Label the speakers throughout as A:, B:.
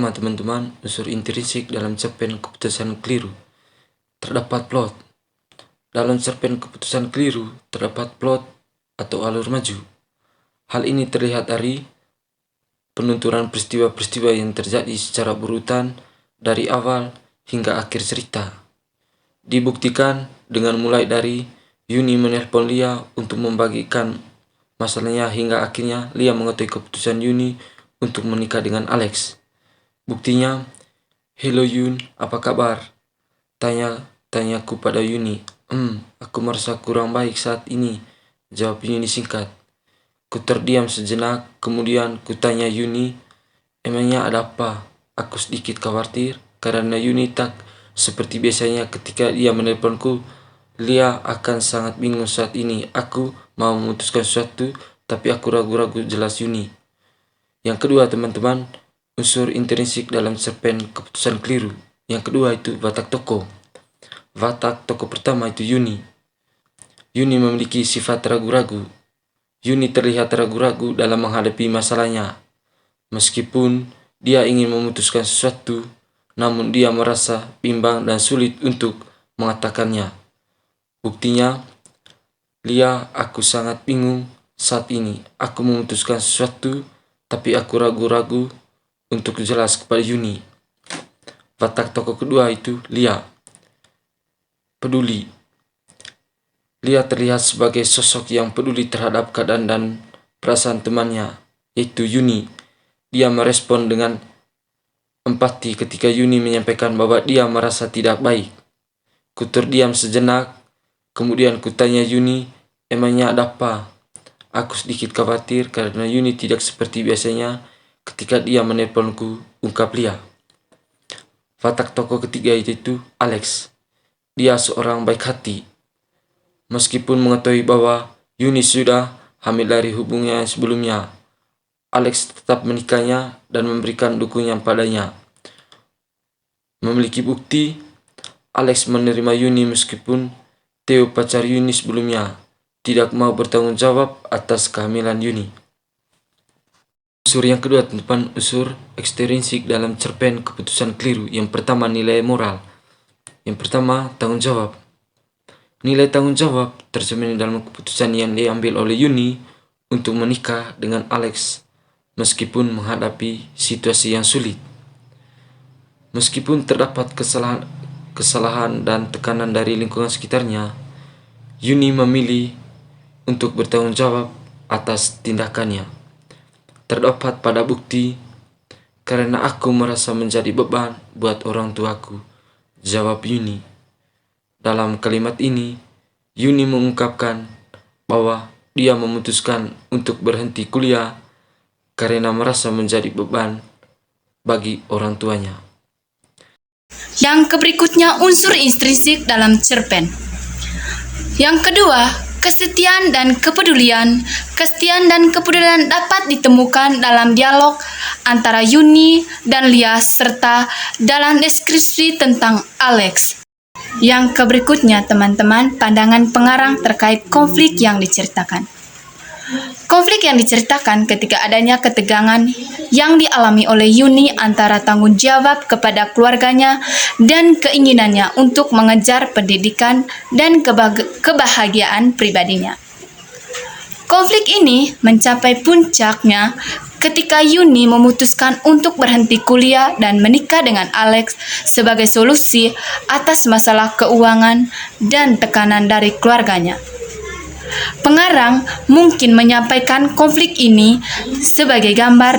A: pertama teman-teman, unsur intrinsik dalam cerpen keputusan keliru. Terdapat plot. Dalam cerpen keputusan keliru, terdapat plot atau alur maju. Hal ini terlihat dari penunturan peristiwa-peristiwa yang terjadi secara berurutan dari awal hingga akhir cerita. Dibuktikan dengan mulai dari Yuni menelpon Lia untuk membagikan masalahnya hingga akhirnya Lia mengetahui keputusan Yuni untuk menikah dengan Alex. Buktinya, "Hello Yun, apa kabar?" Tanyaku pada Yuni. Aku merasa kurang baik saat ini," jawab Yuni singkat. Ku terdiam sejenak, kemudian kutanya Yuni, "Emangnya ada apa?" Aku sedikit khawatir karena Yuni tak seperti biasanya ketika dia menelponku. Lia akan sangat bingung saat ini. Aku mau memutuskan sesuatu, tapi aku ragu-ragu, jelas Yuni. Yang kedua teman-teman, unsur intrinsik dalam cerpen keputusan keliru. Yang kedua itu watak tokoh. Watak tokoh pertama itu Yuni. Yuni memiliki sifat ragu-ragu. Yuni terlihat ragu-ragu dalam menghadapi masalahnya. Meskipun dia ingin memutuskan sesuatu, namun dia merasa bimbang dan sulit untuk mengatakannya. Buktinya, "Lia, aku sangat bingung saat ini. Aku memutuskan sesuatu, tapi aku ragu-ragu untuk jelas kepada Yuni." Watak tokoh kedua itu Lia. Peduli. Lia terlihat sebagai sosok yang peduli terhadap keadaan dan perasaan temannya, yaitu Yuni. Dia merespon dengan empati ketika Yuni menyampaikan bahwa dia merasa tidak baik. Ku terdiam sejenak, kemudian kutanya Yuni, "Emangnya ada apa?" Aku sedikit khawatir karena Yuni tidak seperti biasanya ketika dia menelponku, ungkap Lia. Watak tokoh ketiga itu Alex. Dia seorang baik hati. Meskipun mengetahui bahwa Yuni sudah hamil dari hubungannya sebelumnya, Alex tetap menikahnya dan memberikan dukungan padanya. Memiliki bukti, Alex menerima Yuni meskipun Theo, pacar Yuni sebelumnya, tidak mau bertanggung jawab atas kehamilan Yuni. Unsur yang kedua teman-teman, unsur ekstrinsik dalam cerpen keputusan keliru. Yang pertama, nilai moral. Yang pertama, tanggung jawab. Nilai tanggung jawab tercermin dalam keputusan yang diambil oleh Yuni untuk menikah dengan Alex meskipun menghadapi situasi yang sulit. Meskipun terdapat kesalahan dan tekanan dari lingkungan sekitarnya, Yuni memilih untuk bertanggung jawab atas tindakannya. Terdapat pada bukti, "Karena aku merasa menjadi beban buat orang tuaku," jawab Yuni. Dalam kalimat ini, Yuni mengungkapkan bahwa dia memutuskan untuk berhenti kuliah karena merasa menjadi beban bagi orang tuanya.
B: Yang berikutnya, unsur intrinsik dalam cerpen. Yang kedua, kesetiaan dan kepedulian. Kesetiaan dan kepedulian dapat ditemukan dalam dialog antara Yuni dan Lia serta dalam deskripsi tentang Alex. Yang berikutnya teman-teman, pandangan pengarang terkait konflik yang diceritakan. Konflik yang diceritakan ketika adanya ketegangan yang dialami oleh Yuni antara tanggung jawab kepada keluarganya dan keinginannya untuk mengejar pendidikan dan kebahagiaan pribadinya. Konflik ini mencapai puncaknya ketika Yuni memutuskan untuk berhenti kuliah dan menikah dengan Alex sebagai solusi atas masalah keuangan dan tekanan dari keluarganya. Pengarang mungkin menyampaikan konflik ini sebagai gambar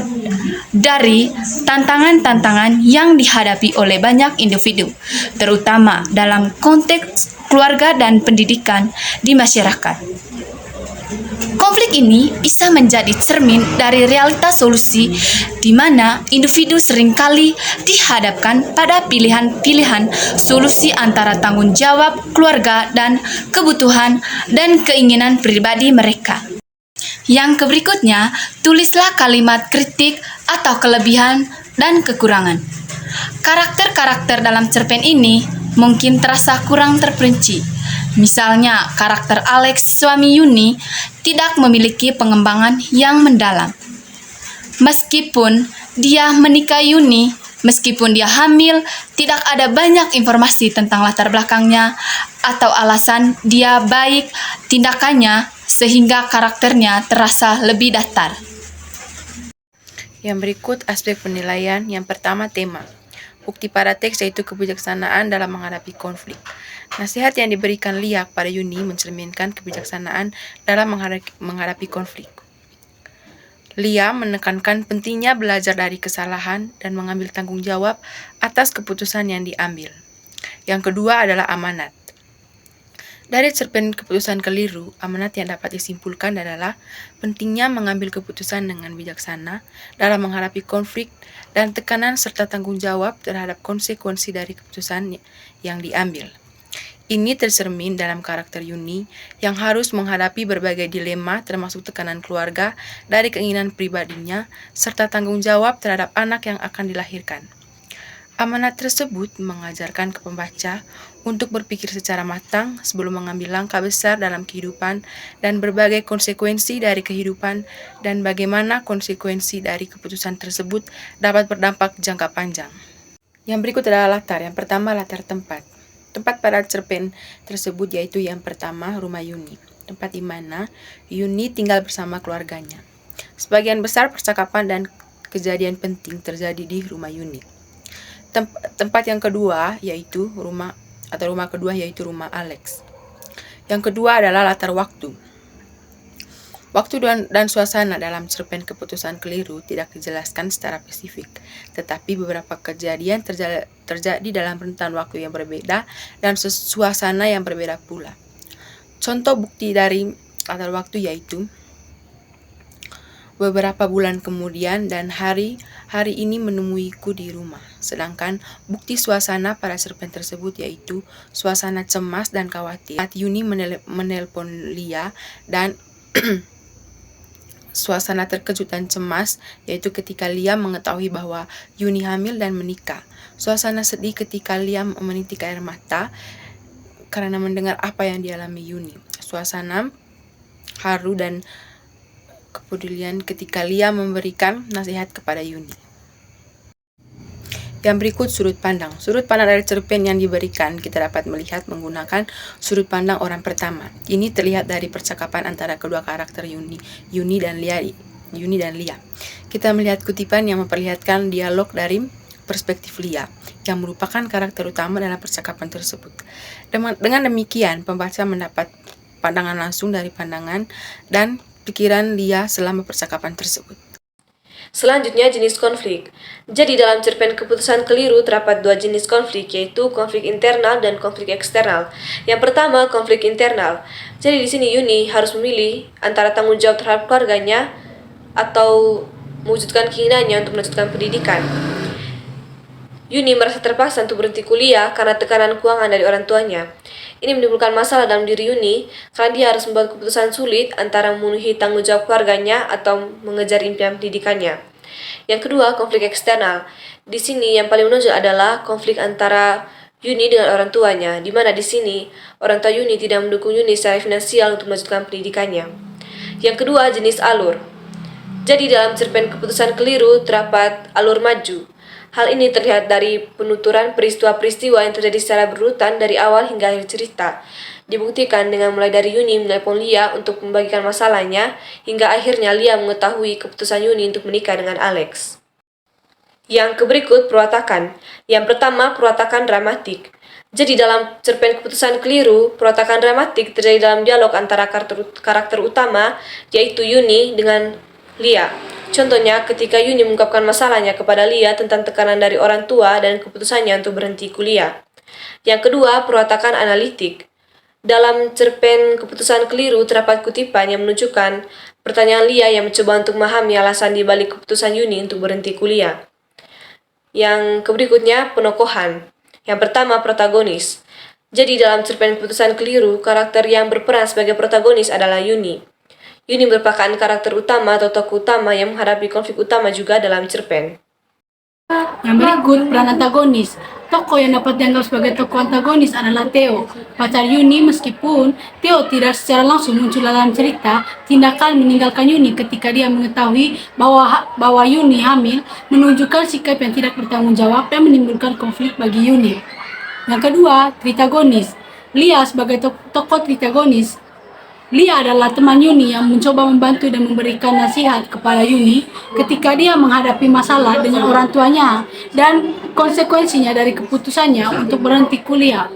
B: dari tantangan-tantangan yang dihadapi oleh banyak individu, terutama dalam konteks keluarga dan pendidikan di masyarakat. Konflik ini bisa menjadi cermin dari realitas solusi di mana individu seringkali dihadapkan pada pilihan-pilihan solusi antara tanggung jawab keluarga dan kebutuhan dan keinginan pribadi mereka. Yang berikutnya, tulislah kalimat kritik atau kelebihan dan kekurangan. Karakter-karakter dalam cerpen ini mungkin terasa kurang terperinci. Misalnya, karakter Alex, suami Yuni, tidak memiliki pengembangan yang mendalam. Meskipun dia menikahi Yuni, Meskipun dia hamil, tidak ada banyak informasi tentang latar belakangnya atau alasan dia baik tindakannya sehingga karakternya terasa lebih datar.
C: Yang berikut aspek penilaian. Yang pertama, tema. Bukti pada teks yaitu kebijaksanaan dalam menghadapi konflik. Nasihat yang diberikan Lia pada Yuni mencerminkan kebijaksanaan dalam menghadapi konflik. Lia menekankan pentingnya belajar dari kesalahan dan mengambil tanggung jawab atas keputusan yang diambil. Yang kedua adalah amanat. Dari cerpen keputusan keliru, amanat yang dapat disimpulkan adalah pentingnya mengambil keputusan dengan bijaksana dalam menghadapi konflik dan tekanan serta tanggung jawab terhadap konsekuensi dari keputusan yang diambil. Ini tercermin dalam karakter Yuni yang harus menghadapi berbagai dilema termasuk tekanan keluarga dari keinginan pribadinya serta tanggung jawab terhadap anak yang akan dilahirkan. Amanat tersebut mengajarkan ke pembaca untuk berpikir secara matang sebelum mengambil langkah besar dalam kehidupan dan berbagai konsekuensi dari kehidupan dan bagaimana konsekuensi dari keputusan tersebut dapat berdampak jangka panjang. Yang berikut adalah latar. Yang pertama, latar tempat. Tempat pada cerpen tersebut yaitu yang pertama, rumah Yuni. Tempat di mana Yuni tinggal bersama keluarganya. Sebagian besar percakapan dan kejadian penting terjadi di rumah Yuni. Tempat yang kedua yaitu rumah kedua yaitu rumah Alex. Yang kedua adalah latar waktu. Waktu dan suasana dalam cerpen keputusan keliru tidak dijelaskan secara spesifik, tetapi beberapa kejadian terjadi dalam rentan waktu yang berbeda dan suasana yang berbeda pula. Contoh bukti dari latar waktu yaitu beberapa bulan kemudian dan hari ini menemuiku di rumah. Sedangkan bukti suasana pada cerpen tersebut yaitu suasana cemas dan khawatir saat Yuni menelpon Lia dan suasana terkejut dan cemas yaitu ketika Lia mengetahui bahwa Yuni hamil dan menikah. Suasana sedih ketika Lia menitik air mata karena mendengar apa yang dialami Yuni. Suasana haru dan kepedulian ketika Lia memberikan nasihat kepada Yuni. Yang berikut sudut pandang. Sudut pandang dari cerpen yang diberikan kita dapat melihat menggunakan sudut pandang orang pertama. Ini terlihat dari percakapan antara kedua karakter Yuni dan Lia. Kita melihat kutipan yang memperlihatkan dialog dari perspektif Lia yang merupakan karakter utama dalam percakapan tersebut. Dengan demikian, pembaca mendapat pandangan langsung dari pandangan dan pikiran Lia selama percakapan tersebut.
D: Selanjutnya, jenis konflik. Jadi dalam cerpen keputusan keliru terdapat dua jenis konflik, yaitu konflik internal dan konflik eksternal. Yang pertama, konflik internal. Jadi di sini Yuni harus memilih antara tanggung jawab terhadap keluarganya atau mewujudkan keinginannya untuk melanjutkan pendidikan. Yuni merasa terpaksa untuk berhenti kuliah karena tekanan keuangan dari orang tuanya. Ini menimbulkan masalah dalam diri Yuni karena dia harus membuat keputusan sulit antara memenuhi tanggung jawab keluarganya atau mengejar impian pendidikannya. Yang kedua, konflik eksternal. Di sini yang paling menonjol adalah konflik antara Yuni dengan orang tuanya, di mana di sini orang tua Yuni tidak mendukung Yuni secara finansial untuk melanjutkan pendidikannya. Yang kedua, jenis alur. Jadi dalam cerpen keputusan keliru terdapat alur maju. Hal ini terlihat dari penuturan peristiwa-peristiwa yang terjadi secara berurutan dari awal hingga akhir cerita. Dibuktikan dengan mulai dari Yuni menelpon Lia untuk membagikan masalahnya, hingga akhirnya Lia mengetahui keputusan Yuni untuk menikah dengan Alex. Yang berikut perwatakan. Yang pertama, perwatakan dramatik. Jadi dalam cerpen keputusan keliru, perwatakan dramatik terjadi dalam dialog antara karakter utama, yaitu Yuni dengan Lia. Contohnya ketika Yuni mengungkapkan masalahnya kepada Lia tentang tekanan dari orang tua dan keputusannya untuk berhenti kuliah. Yang kedua, perwatakan analitik. Dalam cerpen keputusan keliru terdapat kutipan yang menunjukkan pertanyaan Lia yang mencoba untuk memahami alasan di balik keputusan Yuni untuk berhenti kuliah. Yang berikutnya, penokohan. Yang pertama, protagonis. Jadi dalam cerpen keputusan keliru, karakter yang berperan sebagai protagonis adalah Yuni. Yuni merupakan karakter utama atau tokoh utama yang menghadapi konflik utama juga dalam cerpen.
B: Yang berikut, peran antagonis.
E: Tokoh yang dapat dianggap sebagai tokoh antagonis adalah Theo, pacar Yuni. Meskipun Theo tidak secara langsung muncul dalam cerita, tindakan meninggalkan Yuni ketika dia mengetahui bahwa Yuni hamil menunjukkan sikap yang tidak bertanggung jawab dan menimbulkan konflik bagi Yuni. Yang kedua, tritagonis. Lia sebagai tokoh tritagonis. Lia adalah teman Yuni yang mencoba membantu dan memberikan nasihat kepada Yuni ketika dia menghadapi masalah dengan orang tuanya dan konsekuensinya dari keputusannya untuk berhenti kuliah.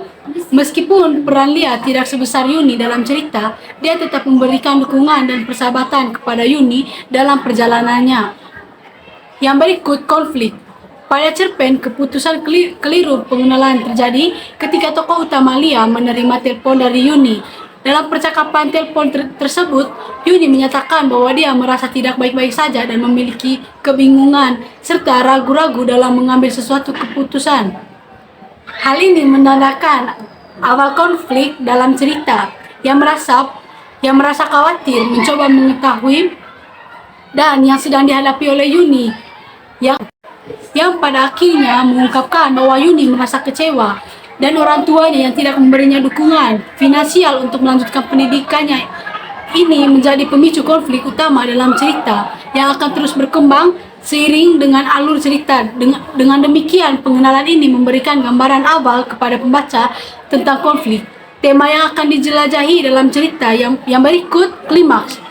E: Meskipun peran Lia tidak sebesar Yuni dalam cerita, dia tetap memberikan dukungan dan persahabatan kepada Yuni dalam perjalanannya. Yang berikut, konflik. Pada cerpen, keputusan keliru pengenalan terjadi ketika tokoh utama Lia menerima telepon dari Yuni. Dalam percakapan telepon tersebut, Yuni menyatakan bahwa dia merasa tidak baik-baik saja dan memiliki kebingungan serta ragu-ragu dalam mengambil sesuatu keputusan. Hal ini menandakan awal konflik dalam cerita. Yang merasa khawatir mencoba mengetahui dan yang sedang dihadapi oleh Yuni yang pada akhirnya mengungkapkan bahwa Yuni merasa kecewa dan orang tuanya yang tidak memberinya dukungan finansial untuk melanjutkan pendidikannya. Ini menjadi pemicu konflik utama dalam cerita yang akan terus berkembang seiring dengan alur cerita. Dengan demikian, pengenalan ini memberikan gambaran awal kepada pembaca tentang konflik. Tema yang akan dijelajahi dalam cerita yang berikut, klimaks.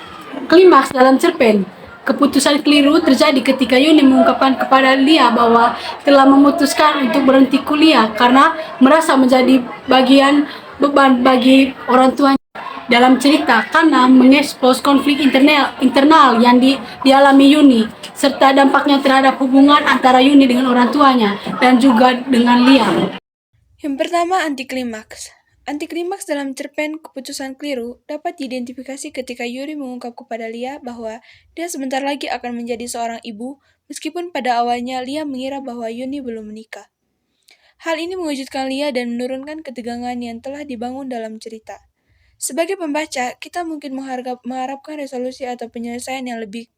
E: Klimaks dalam cerpen. Keputusan keliru terjadi ketika Yuni mengungkapkan kepada Lia bahwa telah memutuskan untuk berhenti kuliah karena merasa menjadi bagian beban bagi orang tuanya. Dalam cerita, karena mengekspos konflik internal yang dialami Yuni, serta dampaknya terhadap hubungan antara Yuni dengan orang tuanya dan juga dengan Lia.
C: Yang pertama, antiklimaks. Antiklimaks dalam cerpen keputusan keliru dapat diidentifikasi ketika Yuri mengungkap kepada Lia bahwa dia sebentar lagi akan menjadi seorang ibu, meskipun pada awalnya Lia mengira bahwa Yuni belum menikah. Hal ini mengejutkan Lia dan menurunkan ketegangan yang telah dibangun dalam cerita. Sebagai pembaca, kita mungkin mengharapkan resolusi atau penyelesaian yang lebih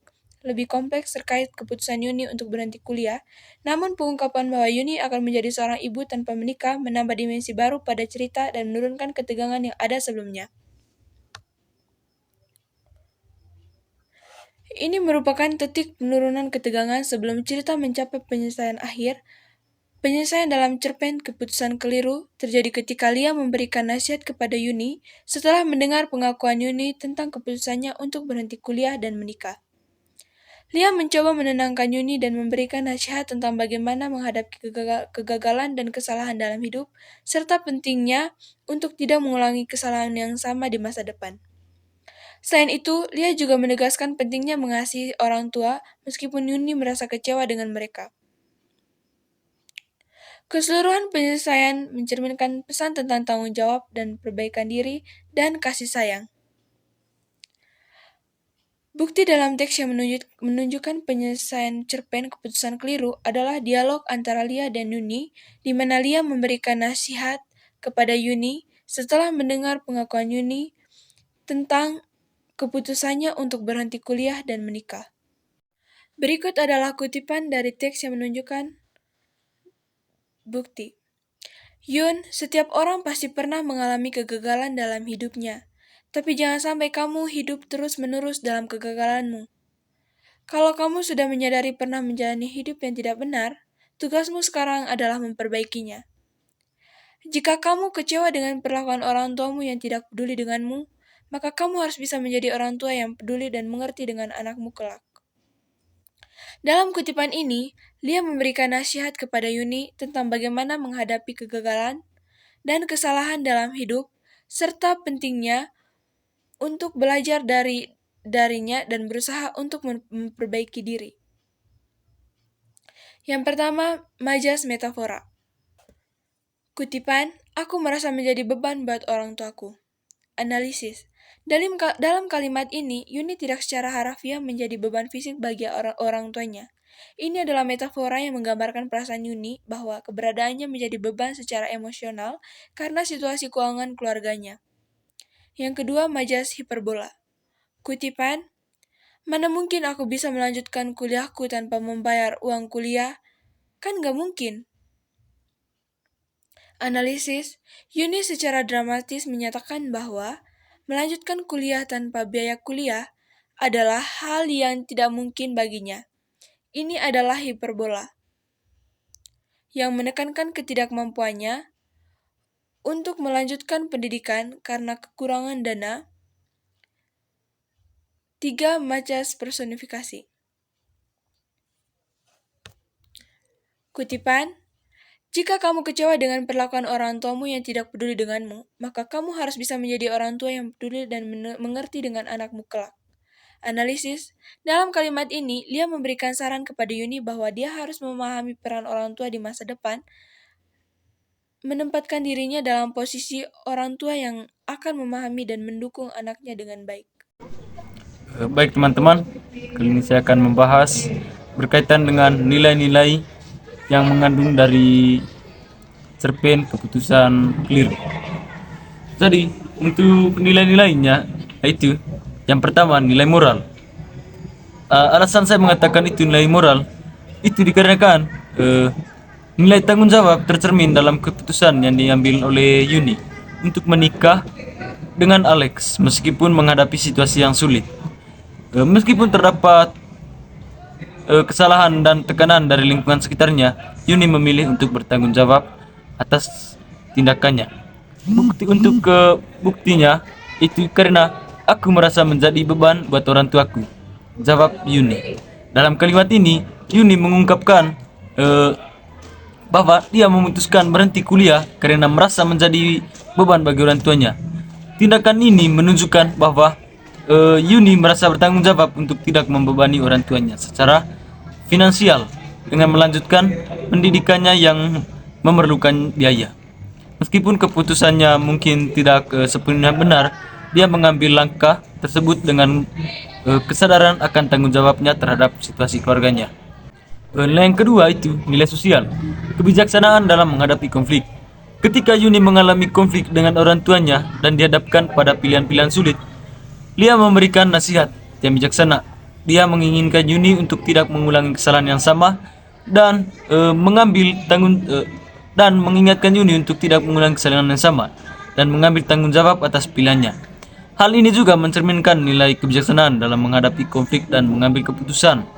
C: kompleks terkait keputusan Yuni untuk berhenti kuliah, namun pengungkapan bahwa Yuni akan menjadi seorang ibu tanpa menikah menambah dimensi baru pada cerita dan menurunkan ketegangan yang ada sebelumnya. Ini merupakan titik penurunan ketegangan sebelum cerita mencapai penyelesaian akhir. Penyelesaian dalam cerpen keputusan keliru terjadi ketika Lia memberikan nasihat kepada Yuni setelah mendengar pengakuan Yuni tentang keputusannya untuk berhenti kuliah dan menikah. Lia mencoba menenangkan Yuni dan memberikan nasihat tentang bagaimana menghadapi kegagalan dan kesalahan dalam hidup, serta pentingnya untuk tidak mengulangi kesalahan yang sama di masa depan. Selain itu, Lia juga menegaskan pentingnya mengasihi orang tua meskipun Yuni merasa kecewa dengan mereka. Keseluruhan penyelesaian mencerminkan pesan tentang tanggung jawab dan perbaikan diri dan kasih sayang. Bukti dalam teks yang menunjukkan penyelesaian cerpen keputusan keliru adalah dialog antara Lia dan Yuni, di mana Lia memberikan nasihat kepada Yuni setelah mendengar pengakuan Yuni tentang keputusannya untuk berhenti kuliah dan menikah. Berikut adalah kutipan dari teks yang menunjukkan bukti. Yun, setiap orang pasti pernah mengalami kegagalan dalam hidupnya. Tapi jangan sampai kamu hidup terus-menerus dalam kegagalanmu. Kalau kamu sudah menyadari pernah menjalani hidup yang tidak benar, tugasmu sekarang adalah memperbaikinya. Jika kamu kecewa dengan perlakuan orang tuamu yang tidak peduli denganmu, maka kamu harus bisa menjadi orang tua yang peduli dan mengerti dengan anakmu kelak. Dalam kutipan ini, Lia memberikan nasihat kepada Yuni tentang bagaimana menghadapi kegagalan dan kesalahan dalam hidup, serta pentingnya untuk belajar darinya dan berusaha untuk memperbaiki diri. Yang pertama, majas metafora. Kutipan, aku merasa menjadi beban buat orang tuaku. Analisis. Dalam kalimat ini, Yuni tidak secara harafiah menjadi beban fisik bagi orang tuanya. Ini adalah metafora yang menggambarkan perasaan Yuni bahwa keberadaannya menjadi beban secara emosional karena situasi keuangan keluarganya. Yang kedua, majas hiperbola. Kutipan, mana mungkin aku bisa melanjutkan kuliahku tanpa membayar uang kuliah? Kan gak mungkin. Analisis, Yuni secara dramatis menyatakan bahwa melanjutkan kuliah tanpa biaya kuliah adalah hal yang tidak mungkin baginya. Ini adalah hiperbola yang menekankan ketidakmampuannya untuk melanjutkan pendidikan karena kekurangan dana. 3. Majas personifikasi. Kutipan, jika kamu kecewa dengan perlakuan orang tuamu yang tidak peduli denganmu, maka kamu harus bisa menjadi orang tua yang peduli dan mengerti dengan anakmu kelak. Analisis, dalam kalimat ini, Lia memberikan saran kepada Yuni bahwa dia harus memahami peran orang tua di masa depan, menempatkan dirinya dalam posisi orang tua yang akan memahami dan mendukung anaknya dengan baik.
F: Baik teman-teman, kali ini saya akan membahas berkaitan dengan nilai-nilai yang mengandung dari cerpen keputusan keliru. Jadi untuk nilai-nilainya itu yang pertama nilai moral. Alasan saya mengatakan itu nilai moral itu dikarenakan nilai tanggung jawab tercermin dalam keputusan yang diambil oleh Yuni untuk menikah dengan Alex meskipun menghadapi situasi yang sulit. Meskipun terdapat kesalahan dan tekanan dari lingkungan sekitarnya, Yuni memilih untuk bertanggung jawab atas tindakannya. Buktinya itu karena aku merasa menjadi beban buat orang tuaku, jawab Yuni. Dalam kalimat ini, Yuni mengungkapkan bahwa dia memutuskan berhenti kuliah karena merasa menjadi beban bagi orang tuanya. Tindakan ini menunjukkan bahwa Yuni merasa bertanggung jawab untuk tidak membebani orang tuanya secara finansial dengan melanjutkan pendidikannya yang memerlukan biaya. Meskipun keputusannya mungkin tidak sepenuhnya benar, dia mengambil langkah tersebut dengan kesadaran akan tanggung jawabnya terhadap situasi keluarganya. Nilai yang kedua itu nilai sosial, kebijaksanaan dalam menghadapi konflik. Ketika Yuni mengalami konflik dengan orang tuanya dan dihadapkan pada pilihan-pilihan sulit, Lia memberikan nasihat yang bijaksana. Dia menginginkan Yuni untuk tidak mengulangi kesalahan yang sama dan mengingatkan Yuni untuk tidak mengulangi kesalahan yang sama dan mengambil tanggung jawab atas pilihannya. Hal ini juga mencerminkan nilai kebijaksanaan dalam menghadapi konflik dan mengambil keputusan.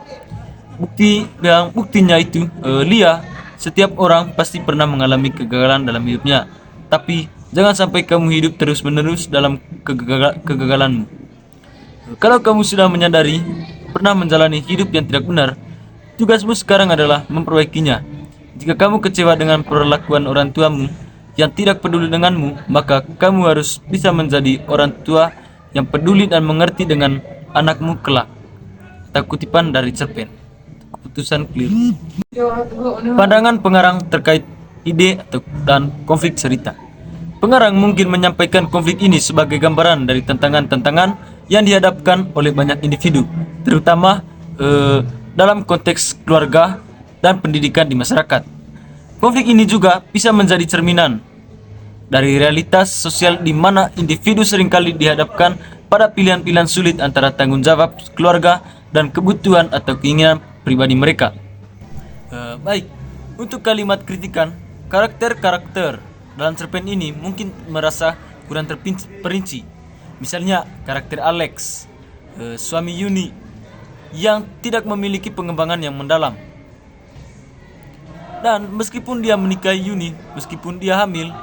F: Buktinya itu, Lia, setiap orang pasti pernah mengalami kegagalan dalam hidupnya. Tapi jangan sampai kamu hidup terus-menerus dalam kegagalanmu. Kalau kamu sudah menyadari pernah menjalani hidup yang tidak benar, tugasmu sekarang adalah memperbaikinya. Jika kamu kecewa dengan perlakuan orang tuamu yang tidak peduli denganmu, maka kamu harus bisa menjadi orang tua yang peduli dan mengerti dengan anakmu kelak. Kutipan dari cerpen keputusan keliru. Pandangan pengarang terkait ide dan konflik cerita. Pengarang mungkin menyampaikan konflik ini sebagai gambaran dari tantangan-tantangan yang dihadapkan oleh banyak individu, terutama dalam konteks keluarga dan pendidikan di masyarakat. Konflik ini juga bisa menjadi cerminan dari realitas sosial di mana individu seringkali dihadapkan pada pilihan-pilihan sulit antara tanggung jawab keluarga dan kebutuhan atau keinginan pribadi mereka. Baik, untuk kalimat kritikan, karakter-karakter dalam cerpen ini mungkin merasa kurang terperinci. Misalnya karakter Alex, suami Yuni yang tidak memiliki pengembangan yang mendalam. Dan meskipun dia menikahi Yuni, meskipun dia hamil,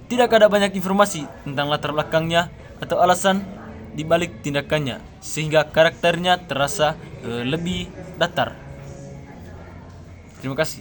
F: tidak ada banyak informasi tentang latar belakangnya atau alasan di balik tindakannya, sehingga karakternya terasa lebih datar. Terima kasih.